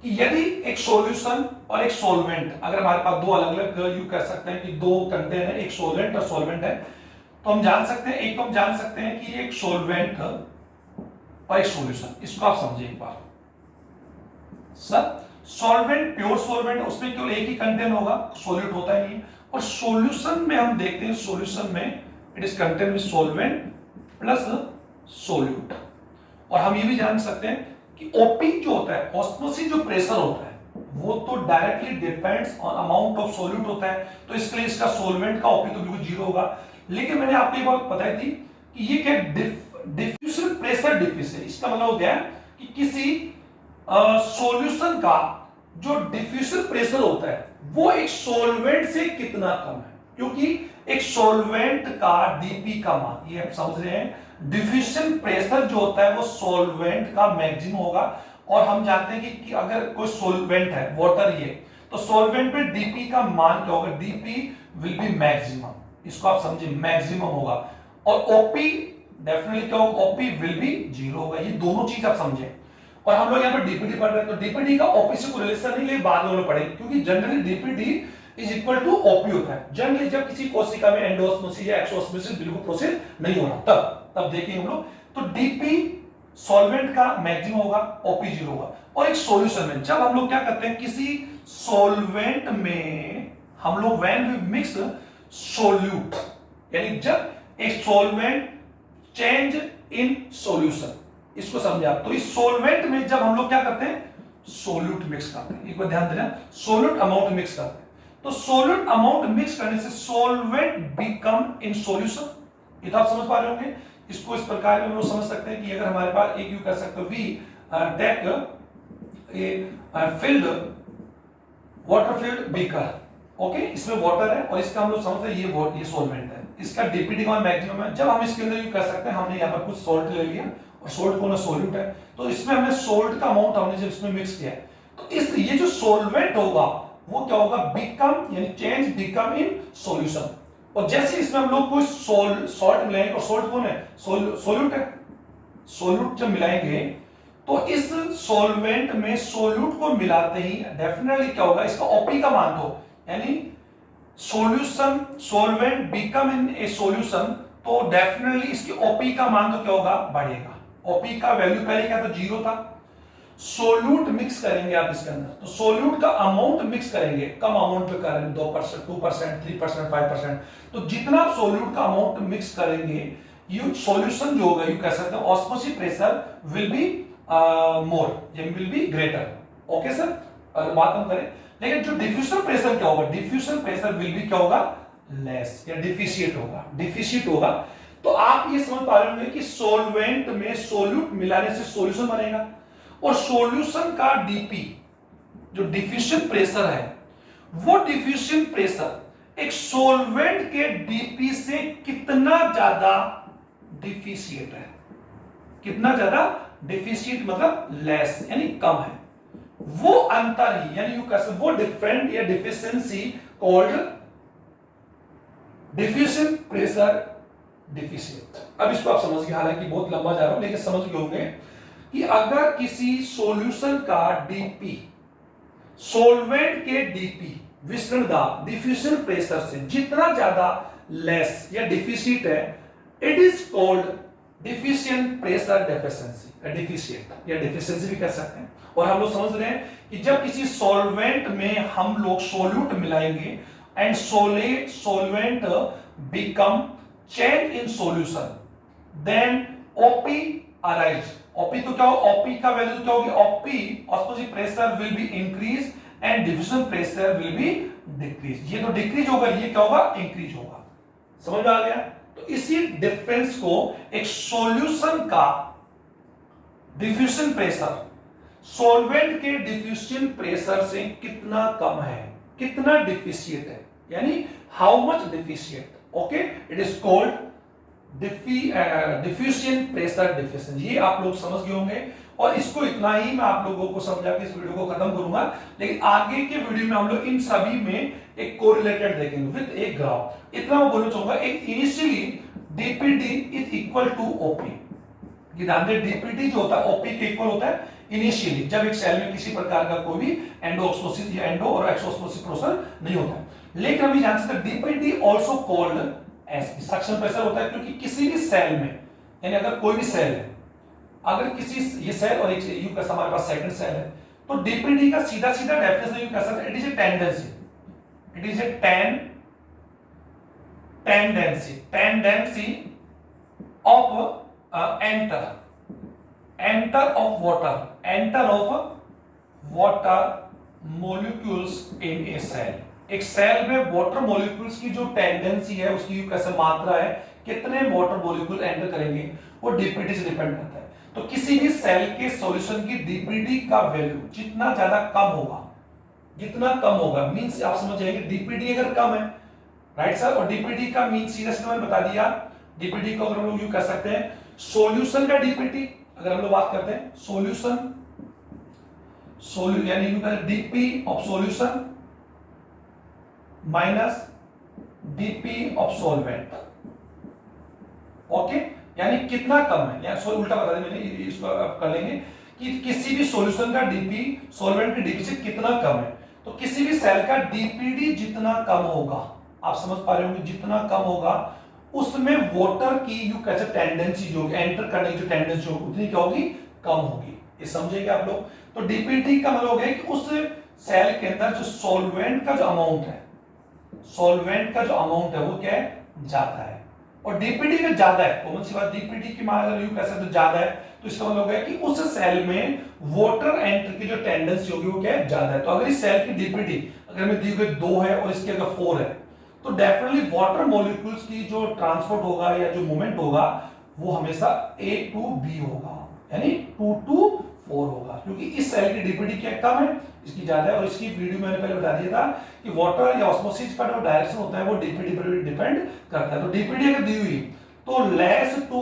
कि यदि एक सॉल्यूशन और एक सॉल्वेंट, अगर हमारे पास दो अलग अलग, यू कह सकते हैं कि दो कंटेनर, एक सॉल्वेंट और सॉल्वेंट है, तो हम जान सकते हैं, एक तो हम जान सकते हैं कि एक सॉल्वेंट और एक सॉल्यूशन। इसको आप समझिए एक बार सर। सॉल्वेंट, प्योर सॉल्वेंट, उसमें केवल एक ही कंटेन होगा, सॉल्यूट होता ही नहीं। और सॉल्यूशन में हम देखते हैं, सॉल्यूशन में it is contain with solvent plus solute. और हम ये भी जान सकते हैं कि ओपी जो होता है, ऑस्मोसिस जो प्रेशर होता है, वो तो directly depends on amount of solute होता है, तो इसके लिए इसका सॉल्वेंट का ओपी तो बिल्कुल जीरो होगा। लेकिन मैंने आपको ये बात बताई थी कि ये क्या डिफ्यूजन प्रेशर डिफिस है। इसका मतलब हो गया कि किसी सॉल्यूशन का जो डिफ्यूजन प्रेशर होता है वो एक सॉल्वेंट से कितना कम है, क्योंकि एक सॉल्वेंट का डीपी का मान, ये हम समझ रहे हैं, डिफ्यूजन प्रेशर जो होता है वो सॉल्वेंट का मैक्सिमम होगा। और हम जानते हैं कि अगर कोई सॉल्वेंट है, वाटर ये, तो सॉल्वेंट पे डीपी का मान क्या होगा, डीपी विल बी मैक्सिमम। इसको आप समझिए, मैक्सिमम होगा। और ओपी डेफिनेटली क्या होगा, ओपी विल बी जीरो होगा। ये दोनों चीज आप समझे। और हम लोग यहाँ पर डीपीटी पढ़ रहे हैं, तो डीपीटी का ओपी से कोई रिलेशन नहीं, लेकिन बाद में पढ़ेंगे, क्योंकि generally DPT is equal to OP होता है। जनरली जब किसी कोशिका में एंडोस्मोसिस या एक्सोस्मोसिस बिल्कुल प्रोसेस नहीं हो रहा, तब देखेंगे हम लोग। तो डीपी सॉल्वेंट का मैक्सिमम होगा, ओपी जीरो होगा। और एक सॉल्यूशन में जब हम लोग क्या करते हैं, किसी सॉल्वेंट में हम लोग व्हेन वी मिक्स सोल्यूट, यानी जब एक सॉल्वेंट चेंज इन सॉल्यूशन, इसको समझे आप। तो इस सॉल्वेंट में जब हम लोग क्या करते हैं, सोल्यूट मिक्स करते हैं, एक बार ध्यान देना, सोल्यूट अमाउंट मिक्स करते हैं। तो सोल्यूट अमाउंट मिक्स करने से सॉल्वेंट बिकम इन सॉल्यूशन। ये तो आप समझ पा रहे होंगे। इसको इस प्रकार में हम लोग समझ सकते हैं कि अगर हमारे पास एक, यू कह सकते हो, we take a filled water filled beaker, okay, इसमें वाटर है और इसका हम लोग समझते हैं ये सॉल्वेंट है, इसका डीपीटी का मैक्सिमम है। जब हम इसके अंदर, यू कह सकते हैं, हमने यहाँ पर कुछ सॉल्ट ले लिया और सॉल्ट को सोल्यूट है, तो इसमें हमने सॉल्ट का अमाउंट हमने जब इसमें मिक्स किया, तो इस ये जो सॉल्वेंट होगा वो क्या होगा, बिकम, यानी चेंज बिकम इन सॉल्यूशन। और जैसे इसमें हम लोग कोई सॉल्ट मिलाएंगे, और सॉल्ट कौन है, सोल्यूट है। सोल्यूट जब मिलाएंगे तो इस सॉल्वेंट में सोल्यूट को मिलाते ही डेफिनेटली क्या होगा, इसका ओपी का मान दो, यानी solution solvent become in A solution, तो डेफिनेटली इसकी ओपी का मान तो क्या होगा, बढ़ेगा। ओपी का वैल्यू पहले क्या था, 0 था। सोल्यूट मिक्स करेंगे आप इसके अंदर, तो सोल्यूट का अमाउंट मिक्स करेंगे, कम अमाउंट पे करेंगे, 2%, 2%, 3%, 5%, तो जितना आप सोल्यूट का अमाउंट मिक्स करेंगे, यू सॉल्यूशन जो होगा, यू कह सकते हैं osmosis pressure will be more, ये will be greater. Okay sir, अगर बात हम करें, लेकिन जो डिफ्यूजन प्रेशर क्या होगा, डिफ्यूजन प्रेशर विल बी क्या होगा, लेस या डिफिशिएट होगा, डिफिशिएट होगा। तो आप ये समझ पा रहे होंगे कि सॉल्वेंट में सोल्यूट मिलाने से सॉल्यूशन बनेगा, और सॉल्यूशन का डीपी जो डिफ्यूजन प्रेशर है, वो डिफ्यूजन प्रेशर एक सॉल्वेंट के डीपी से कितना ज्यादा डिफिशिएट है, कितना ज्यादा डिफिशिएट मतलब लेस यानी कम है, वो अंतर ही, यानी यू कह सकते वो डिफरेंट या deficiency called diffusion pressure deficient. अब इसको आप समझ गए, हालांकि बहुत लंबा जा रहा हूं लेकिन समझ गए होंगे कि अगर किसी सॉल्यूशन का डीपी सॉल्वेंट के डीपी विसरण दाब डिफ्यूजन प्रेशर से जितना ज्यादा लेस या डिफिशिएंट है, it is called deficient pressure deficiency, deficient या डिफिशिएंसी भी कह सकते हैं। और हम लोग समझ रहे हैं कि जब किसी सॉल्वेंट में हम लोग सोल्यूट मिलाएंगे and solvent become change in solution, then OP arise। OP तो क्या हो, OP का वैल्यू क्या होगी, OP osmotic pressure will be increase and diffusion pressure will be decrease। ये तो डिक्रीज होगा, ये क्या होगा, इंक्रीज होगा। समझ में आ गया। तो इसी डिफरेंस को एक सॉल्यूशन का डिफ्यूजन प्रेशर सॉल्वेंट के डिफ्यूजन प्रेशर से कितना कम है, कितना डिफिशिएंट है, यानी how much deficient, okay, it is called diffusion pressure deficiency. ये आप लोग समझ गए होंगे, और इसको इतना ही मैं आप लोगों को समझा के इस वीडियो को खत्म करूंगा। लेकिन आगे के वीडियो में हम लोग इन सभी में एक कोरिलेटेड देखेंगे विद एक ग्राफ। इतना मैं बोलना चाहूंगा, एक initially DPD is equal to OP. ध्यान दें, डीपीडी जो होता है ओपी के इक्वल होता है इनिशियली, जब एक सेल में किसी प्रकार का कोई भी एंडोऑस्मोसिस या एंडो और एक्सोऑस्मोसिस प्रोसेस नहीं होता है। लेकिन हम जान सकते हैं DPD also called SP, suction pressure होता है, क्योंकि किसी भी सेल में, यानी अगर कोई भी सेल है, अगर किसी ये सेल और एक यू कैसा हमारे पास सेकंड सेल है, तो डीपीडी का सीधा सीधा डेफिनेशन यू कह सकते हैं, it is a tendency, it is a tendency of enter of water molecules in a cell। एक सेल में वाटर मॉलिक्यूल्स की जो टेंडेंसी है, उसकी कैसे मात्रा है, कितने वाटर मॉलिक्यूल एंटर करेंगे, वो डीपीडी से डिपेंड करता है। तो किसी भी सेल के सॉल्यूशन की डीपीडी का वैल्यू जितना ज्यादा कम होगा, जितना कम होगा मींस आप समझ जाएंगे डीपीडी अगर कम है, राइट सर, और डीपीडी का मींस सीधा सीधा मैंने बता दिया, डीपीडी को अगर हम लोग यूं कह सकते हैं सॉल्यूशन का डीपीडी, अगर हम लोग बात करते हैं सॉल्यूशन यानी यू कहते DP of solution minus DP of solvent, okay, यानी कितना कम है, या उल्टा बता दें मैंने, इसको कर लेंगे कि किसी भी सॉल्यूशन का डीपी सॉल्वेंट के डीपी से कितना कम है। तो किसी भी सेल का डीपीडी जितना कम होगा, आप समझ पा रहे होंगे, जितना कम होगा उसमें वाटर की यू कैसे टेंडेंसी जो एंटर करने की जो टेंडेंसी होगी उतनी क्या होगी, कम होगी। ये समझेंगे आप लोग। तो डीपीटी का मतलब हो गया कि उस सेल के अंदर जो सॉल्वेंट का जो अमाउंट है, सॉल्वेंट का जो अमाउंट है वो क्या है, ज्यादा है, और डीपीटी का ज्यादा है, कौन सी बात, डीपीटी की मान अगर यू कह सकते ज्यादा है, तो इसका मतलब हो गया कि उस सेल में वाटर एंटर की जो टेंडेंसी होगी वो क्या है, ज्यादा है। तो अगर इस सेल की डीपीटी अगर में दी गई 2 है और इसकी अगर 4 है, तो डेफिनेटली वाटर मॉलिक्यूल्स की जो ट्रांसपोर्ट होगा या जो मूवमेंट होगा वो हमेशा A to B होगा, यानी 2 to 4 होगा, क्योंकि इस सेल की डीपीडी क्या कम है, इसकी ज्यादा है। और इसकी वीडियो मैंने पहले बता दिया था कि वाटर या ऑस्मोसिस का जो डायरेक्शन होता है वो डीपीडी पर डिपेंड करता है। तो डीपीडी अगर दी हुई तो less to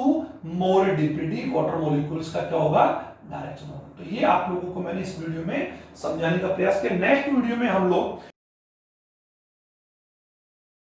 more DPD water molecules का क्या होगा, डायरेक्शन होगा। तो ये आप लोगों को मैंने इस वीडियो में समझाने का प्रयास किया। नेक्स्ट वीडियो में हम लोग